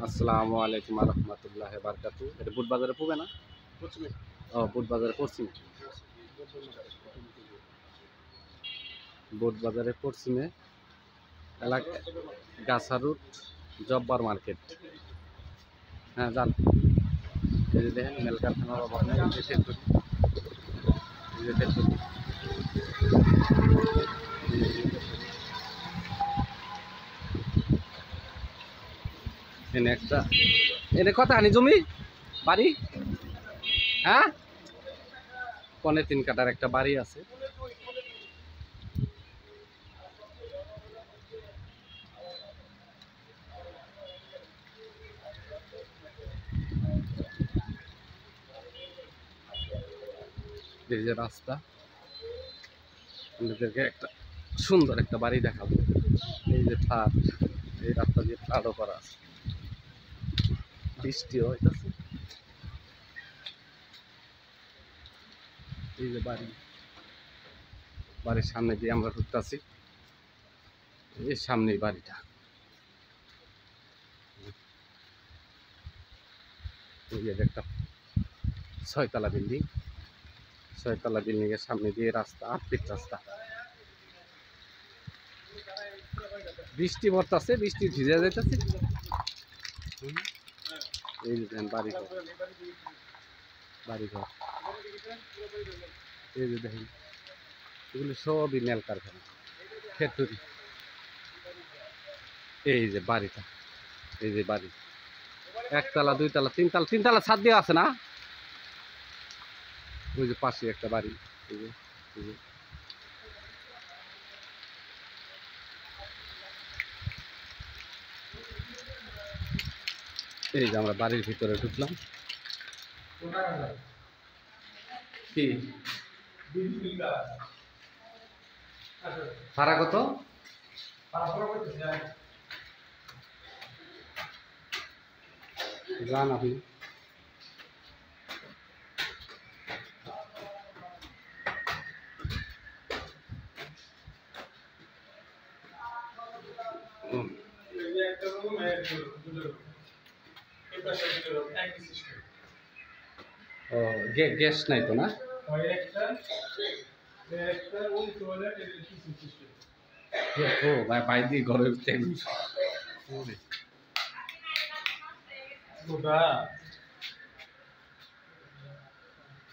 আসসালামু আলাইকুম রহমতুল্লাহ বারকাতু। এটা বুট বাজারে পড়বে না? ও বুট বাজারে পশ্চিমে, বুট বাজারে পশ্চিমে এলাকা গাছা রুট জব্বার মার্কেট। হ্যাঁ যান। এই যে দেখেন মেল কারখানার অভাব নেই। এই যে ফ্যাক্টরি, এই যে ফ্যাক্টরি, এনে একটা এনে কথা আনি জমি বাড়ি। হ্যাঁ 3.5 কাঠার একটা বাড়ি আছে। এই যে রাস্তা, আপনাদেরকে একটা সুন্দর একটা বাড়ি দেখাবো। এই যে ঠাট, এই রাস্তা দিয়ে ঠাটও করা আছে, বৃষ্টিও হইতেছে। এই যে বাড়ি, বাড়ির সামনে দিয়ে আমরা ঢুকতেছি। এর সামনেই বাড়িটা। এই যে একটা 6 তলা বিল্ডিং, 6 তলা বিল্ডিং এর সামনে দিয়ে রাস্তা, 8 ফিট রাস্তা। বৃষ্টি পড়তেছে, বৃষ্টি ভিজে যাইতেছে। এই যে দেখেন বাড়িঘর, বাড়িঘর। এই যে দেখেন এগুলো সবই মেল কারখানা, ফ্যাক্টরি। এই যে বাড়িটা, এই যে বাড়ি 1 তলা 2 তলা 3 তলা, 3 তলা ছাদ দেওয়া আছে না? ওই যে পাশে একটা বাড়ি। এই যে এই যে এই যে আমরা বাড়ির ভিতরে ঢুকলাম। কি ভাড়া কত? যান আপনি। ও গ্যাস নাই তো না? ও ভাই ভাই দিয়ে ঘরের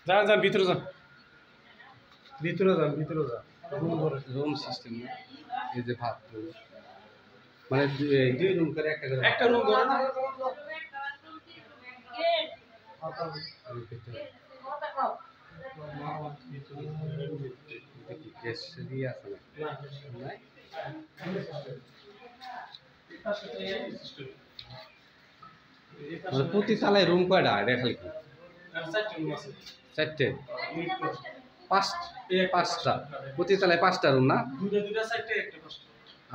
যান যান ভিতরে যান, ভিতরে যান, ভিতরে যান। রুম সিস্টেম না? এই যে ভাত মানে 2 রুম করে একটা করে একটা রুম ধরে না, গ্যাস দিয়ে আছে না? নাই? মানে প্রতি তলায় রুম কয়টা? এটা খালি কি 4টে? 5টা প্রতি তলায় 5টা রুম না?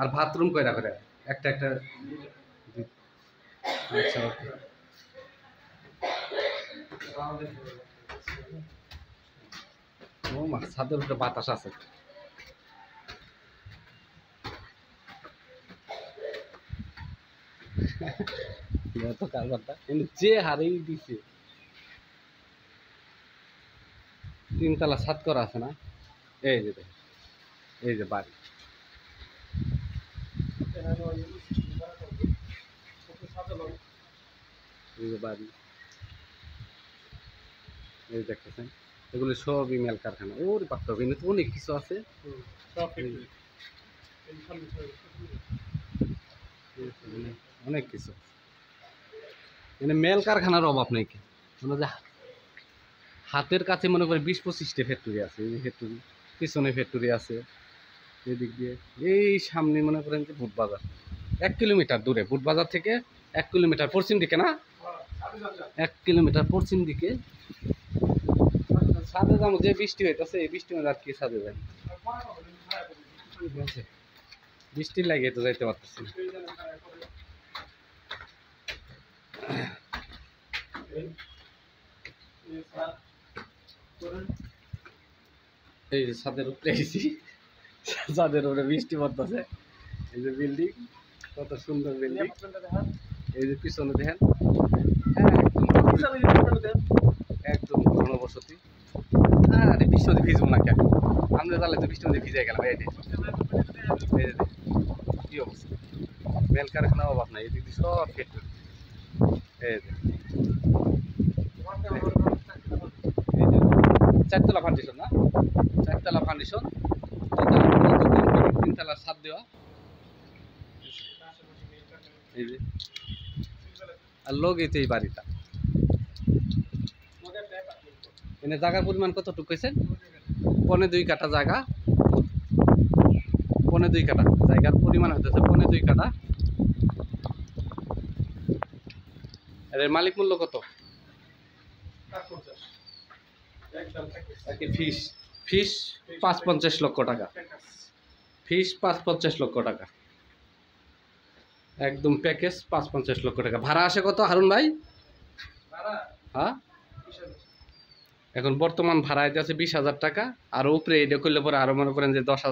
আর বাথরুম কয়টা করে? একটা একটা। আচ্ছা ওকে। ও মা, ছাদের উপরে বাতাস আছে। তো কারবারটা কিন্তু যে হারেই দিছে। 3 তলা ছাদ করা আছে না? এই যে দেখেন, এই যে বাড়ি, এই যে বাড়ি, এই দেখতেছেন এগুলো সবই মেল কারখানা। ওর পাত্র কিন্তু অনেক কিছু আছে, অনেক কিছু। মানে মেল কারখানার অভাব নেই। মানে যে হাতের কাছে মনে করে 20-25টা ফ্যাক্টরি আছে। এই যে ফ্যাক্টরি, পিছনে ফ্যাক্টরি আছে। এদিক দিয়ে এই সামনে মনে করেন যে বুট বাজার, 1 কিলোমিটার দূরে। বুট বাজার থেকে 1 কিলোমিটার পশ্চিম দিকে না? 1 কিলোমিটার পশ্চিম দিকে। ছাদে যাবো, যে বৃষ্টি হইতেছে এই বৃষ্টি মধ্যে আর কি ছাদে যাই? বৃষ্টির লাগে তো যাইতে পারতেছি না। এই যে ছাদের উপরে এসেছি, ছাদের উপরে বৃষ্টি পড়তেছে। এই যে বিল্ডিং, কত সুন্দর বিল্ডিং। এই যে পিছনে দেখেন একদম ঘনবসতি। আরে বৃষ্টি ভিজবো না কেন, আমরা তাহলে তো বৃষ্টি ভিজে গেলাম। এই যে কি অবস্থা, মেল কারখানা অভাব নাই, এদিক দিয়ে সব ফ্যাক্টরি। এই যে চারতলা ফাউন্ডেশন না, চারতলা ফাউন্ডেশন, তিনতলা ছাদ দেওয়া। এই যে আর লগেই তো এই বাড়িটা। এনে জায়গার পরিমাণ কতটুকু কইছেন? 1.25 কাঠা জায়গা, 1.25 কাঠা জায়গার পরিমাণ হতেছে 1.25 কাঠা। এর মালিক মূল্য কত? ফিস ফিস ৫-৫০ লক্ষ টাকা, ফিস ৫-৫০ লক্ষ টাকা, একদম প্যাকেজ ৫-৫০ লক্ষ টাকা। ভাড়া আসে কত হারুন ভাই? হ্যাঁ, এখন বর্তমান ভাড়া এটা আছে 20,000 টাকা, আর উপরে এটা করলে পরে আরো মনে করেন যে 10,000